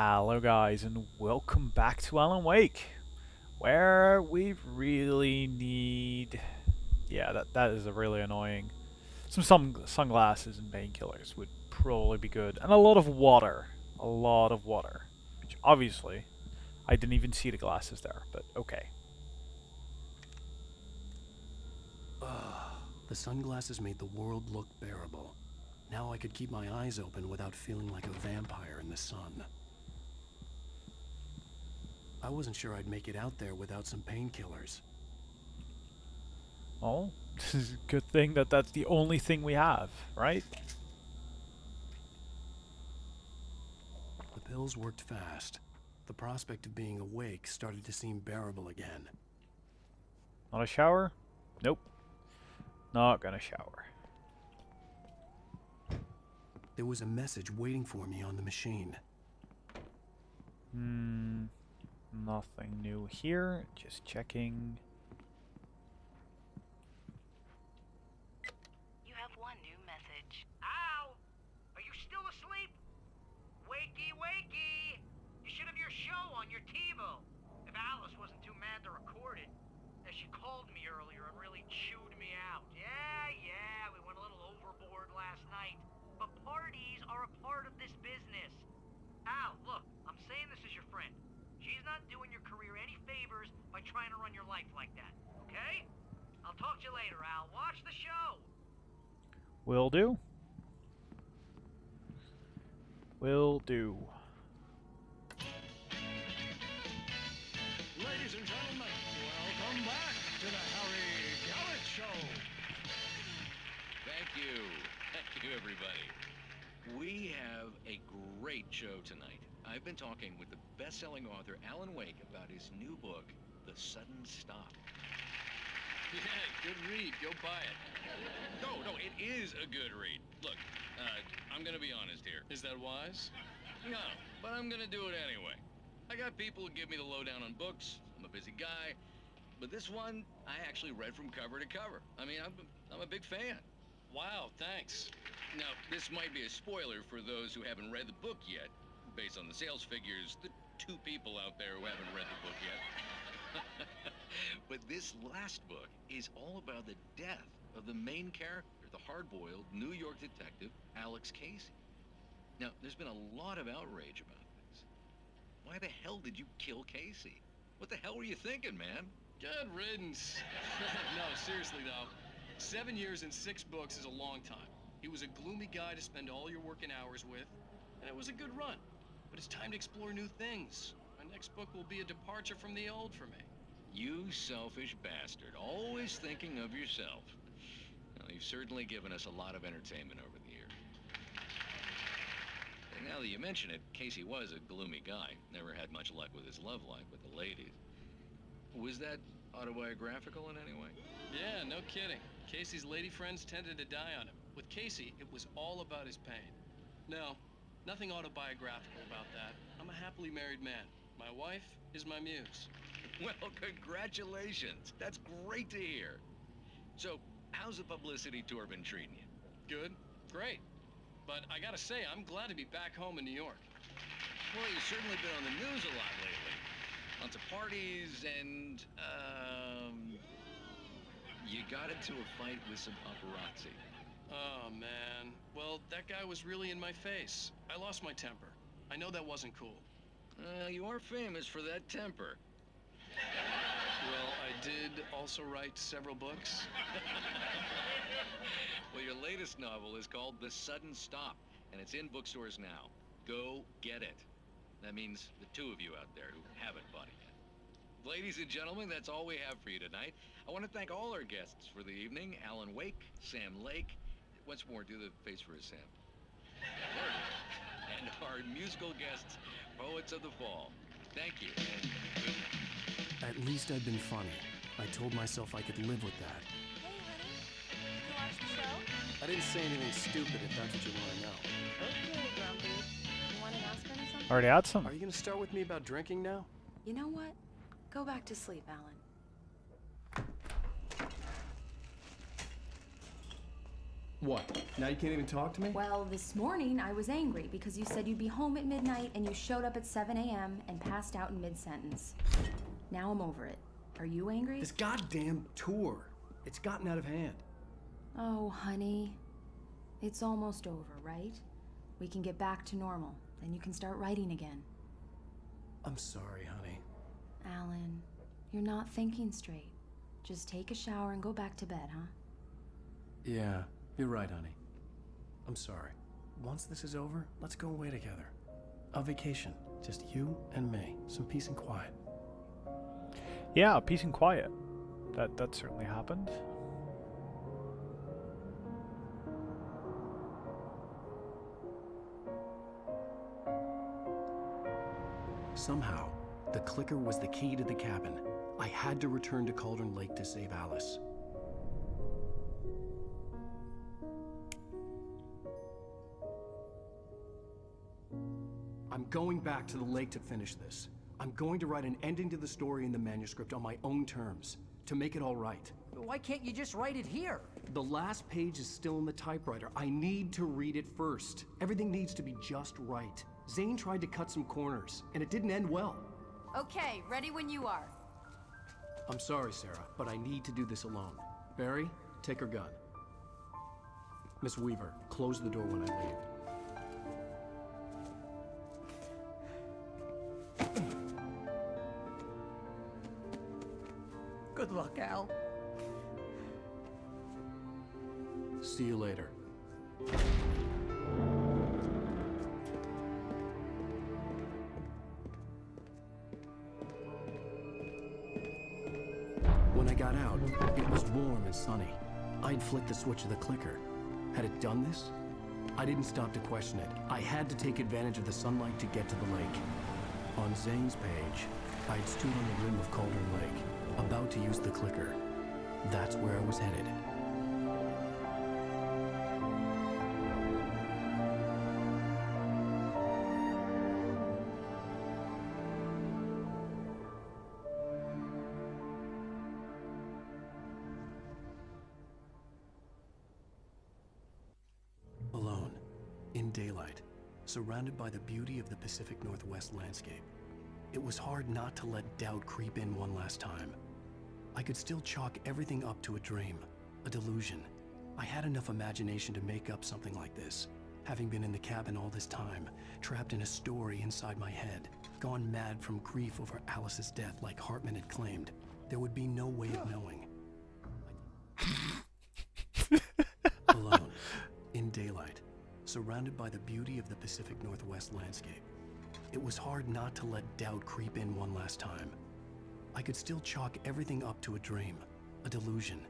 Hello guys and welcome back to Alan Wake, where we really need... Yeah, that is a really annoying. Some sunglasses and painkillers would probably be good. And a lot of water. A lot of water. Which obviously, I didn't even see the glasses there, but okay. The sunglasses made the world look bearable. Now I could keep my eyes open without feeling like a vampire in the sun. I wasn't sure I'd make it out there without some painkillers. Well, this is a good thing that that's the only thing we have, right? The pills worked fast. The prospect of being awake started to seem bearable again. Not a shower? Nope. Not gonna shower. There was a message waiting for me on the machine. Nothing new here. Just checking. You have one new message. Al! Are you still asleep? Wakey, wakey! You should have your show on your TiVo. If Alice wasn't too mad to record it. As she called me earlier and really chewed me out. Yeah, we went a little overboard last night. But parties are a part of this business. Al, look, I'm saying this as your friend. She's not doing your career any favors by trying to run your life like that, okay? I'll talk to you later, Al. Watch the show! Will do. Will do. Ladies and gentlemen, welcome back to the Harry Gallet Show. Thank you. Thank you, everybody. We have a great show tonight. I've been talking with the best-selling author Alan Wake about his new book, The Sudden Stop. Yeah, good read. Go buy it. No, it is a good read. Look, I'm gonna be honest here. Is that wise? No, but I'm gonna do it anyway. I got people who give me the lowdown on books. I'm a busy guy. But this one, I actually read from cover to cover. I mean, I'm a big fan. Wow, thanks. Now, this might be a spoiler for those who haven't read the book yet. Based on the sales figures, the two people out there who haven't read the book yet. But this last book is all about the death of the main character, the hard-boiled New York detective, Alex Casey. Now, there's been a lot of outrage about this. Why the hell did you kill Casey? What the hell were you thinking, man? Good riddance. No, seriously though. 7 years and 6 books is a long time. He was a gloomy guy to spend all your working hours with, and it was a good run. But it's time to explore new things. My next book will be a departure from the old for me. You selfish bastard, always thinking of yourself. Well, you've certainly given us a lot of entertainment over the years. And now that you mention it, Casey was a gloomy guy. Never had much luck with his love life with the ladies. Was that autobiographical in any way? Yeah, no kidding. Casey's lady friends tended to die on him. With Casey, it was all about his pain. No, nothing autobiographical about that. I'm a happily married man. My wife is my muse. Well, congratulations. That's great to hear. So, how's the publicity tour been treating you? Good, great. But I gotta say, I'm glad to be back home in New York. Well, you've certainly been on the news a lot lately. Lots of parties and, you got into a fight with some paparazzi. Oh, man. Well, that guy was really in my face. I lost my temper. I know that wasn't cool. You are famous for that temper. Well, I did also write several books. Well, your latest novel is called The Sudden Stop, and it's in bookstores now. Go get it. That means the two of you out there who haven't bought it yet. Ladies and gentlemen, that's all we have for you tonight. I want to thank all our guests for the evening. Alan Wake, Sam Lake. Once more, do the face for a Sam. And our musical guests, Poets of the Fall. Thank you, and good night. At least I'd been funny. I told myself I could live with that. Hey, honey. You watch the show? I didn't say anything stupid if that's what you want to know. Okay, Grumpy. You want an aspirin or something? Already had some. Are you going to start with me about drinking now? You know what? Go back to sleep, Alan. What? Now you can't even talk to me? Well, this morning I was angry because you said you'd be home at midnight and you showed up at 7 a.m. and passed out in mid-sentence. Now I'm over it. Are you angry? This goddamn tour. It's gotten out of hand. Oh, honey. It's almost over, right? We can get back to normal. Then you can start writing again. I'm sorry, honey. Alan, you're not thinking straight. Just take a shower and go back to bed, huh? Yeah, you're right, honey. I'm sorry. Once this is over, let's go away together. A vacation. Just you and me. Some peace and quiet. Yeah, peace and quiet. That certainly happened. Somehow, the clicker was the key to the cabin. I had to return to Cauldron Lake to save Alice. I'm going back to the lake to finish this. I'm going to write an ending to the story in the manuscript on my own terms, to make it all right. Why can't you just write it here? The last page is still in the typewriter. I need to read it first. Everything needs to be just right. Zane tried to cut some corners, and it didn't end well. Okay, ready when you are. I'm sorry, Sarah, but I need to do this alone. Barry, take her gun. Miss Weaver, close the door when I leave. Good luck, Al. See you later. When I got out, it was warm and sunny. I'd flicked the switch of the clicker. Had it done this? I didn't stop to question it. I had to take advantage of the sunlight to get to the lake. On Zane's page, I'd stood on the rim of Cauldron Lake, about to use the clicker. That's where I was headed. Alone, in daylight, surrounded by the beauty of the Pacific Northwest landscape. It was hard not to let doubt creep in one last time. I could still chalk everything up to a dream, a delusion. I had enough imagination to make up something like this, having been in the cabin all this time, trapped in a story inside my head, gone mad from grief over Alice's death like Hartman had claimed. There would be no way of knowing. Alone, in daylight, surrounded by the beauty of the Pacific Northwest landscape. It was hard not to let doubt creep in one last time. I could still chalk everything up to a dream, a delusion.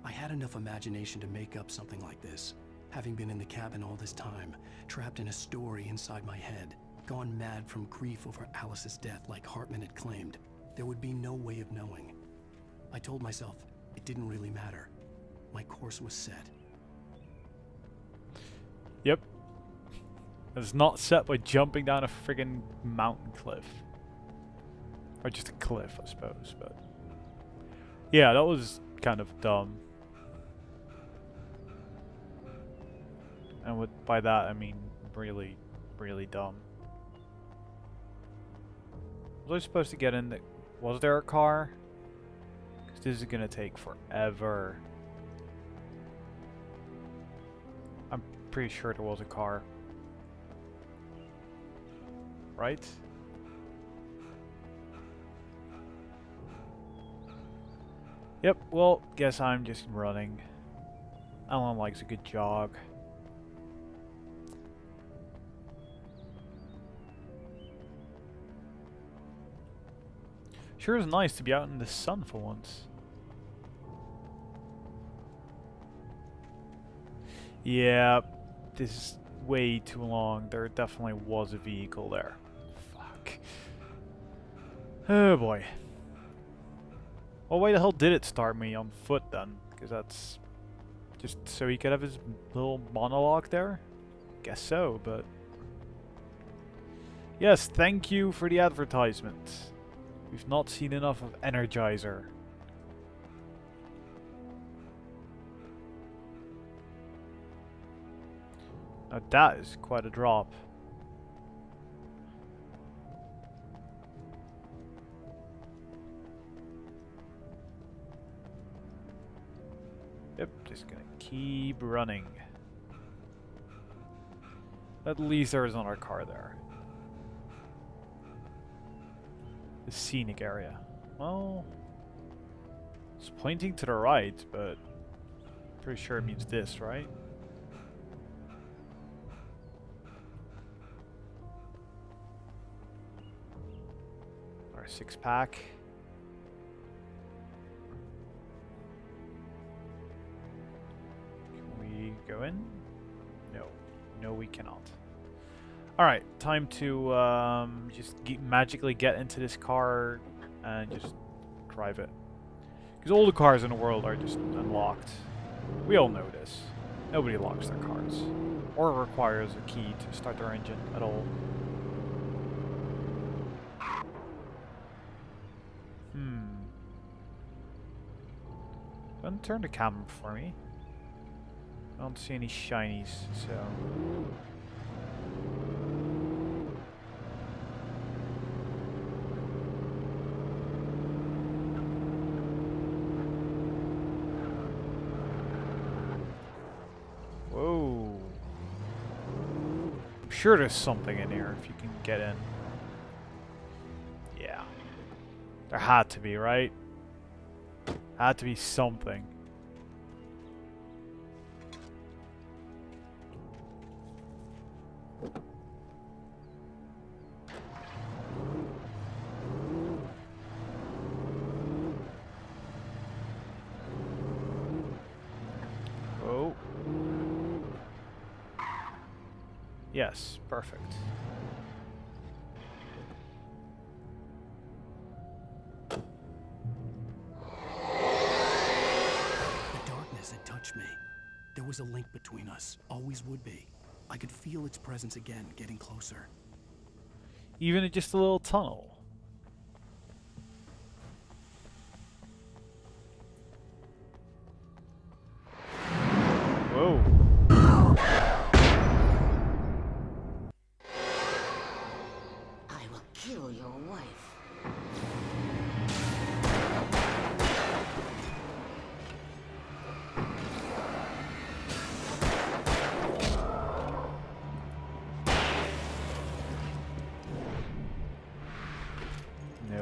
I had enough imagination to make up something like this, having been in the cabin all this time, trapped in a story inside my head, gone mad from grief over Alice's death like Hartman had claimed. There would be no way of knowing. I told myself it didn't really matter. My course was set. Yep. It's not set by jumping down a friggin' mountain cliff. Or just a cliff, I suppose, but... yeah, that was kind of dumb. And by that, I mean really, really dumb. Was I supposed to get in the... was there a car? Because this is gonna take forever. I'm pretty sure there was a car. Right? Yep, well, guess I'm just running. Alan likes a good jog. Sure is nice to be out in the sun for once. Yeah, this is way too long. There definitely was a vehicle there. Fuck. Oh boy. Well, why the hell did it start me on foot then? Because that's just so he could have his little monologue there? Guess so, but... yes, thank you for the advertisement. We've not seen enough of Energizer. Now that is quite a drop. Yep, just gonna keep running. At least there is another car there. The scenic area. Well, it's pointing to the right, but pretty sure it means this, right? Our 6-pack. Can we go in? No. No, we cannot. Alright, time to just magically get into this car and just drive it. Because all the cars in the world are just unlocked. We all know this. Nobody locks their cars. Or requires a key to start their engine at all. Don't turn the camera for me. I don't see any shinies, so... Whoa. I'm sure there's something in here if you can get in. Yeah. There had to be, right? Had to be something. Oh. Yes, perfect. Me. There was a link between us. Always would be. I could feel its presence again, getting closer. Even in just a little tunnel. Whoa. I will kill your wife.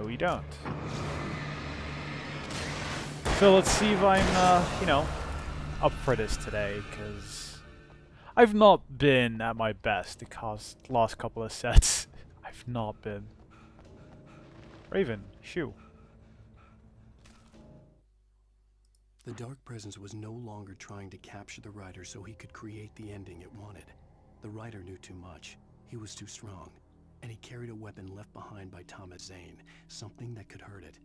We don't. So let's see if I'm, you know, up for this today, because I've not been at my best the last couple of sets. I've not been. Raven, shoo. The Dark Presence was no longer trying to capture the Rider so he could create the ending it wanted. The Rider knew too much. He was too strong. And he carried a weapon left behind by Thomas Zane, something that could hurt it.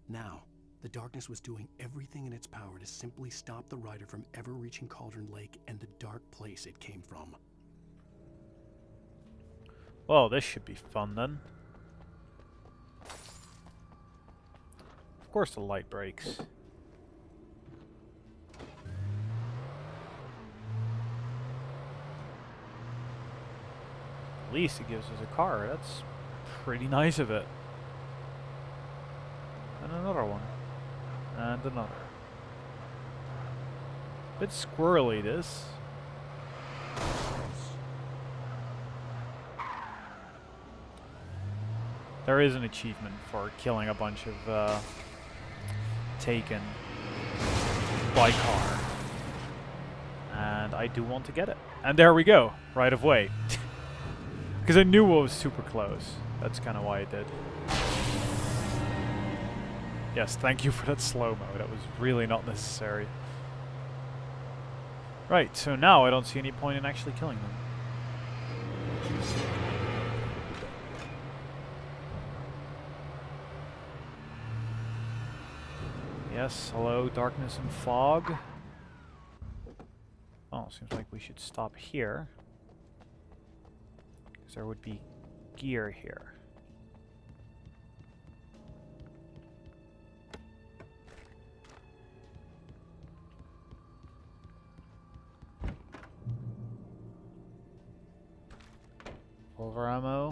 Now, the darkness was doing everything in its power to simply stop the Rider from ever reaching Cauldron Lake and the dark place it came from. Well, this should be fun then. Of course the light breaks. At least it gives us a car. That's pretty nice of it. And another one. And another. Bit squirrely, this. There is an achievement for killing a bunch of Taken by car. And I do want to get it. And there we go. Right of way. Because I knew it was super close. That's kind of why I did. Yes, thank you for that slow-mo. That was really not necessary. Right, so now I don't see any point in actually killing them. Yes, hello, darkness and fog. Oh, seems like we should stop here. Because there would be gear here. our ammo.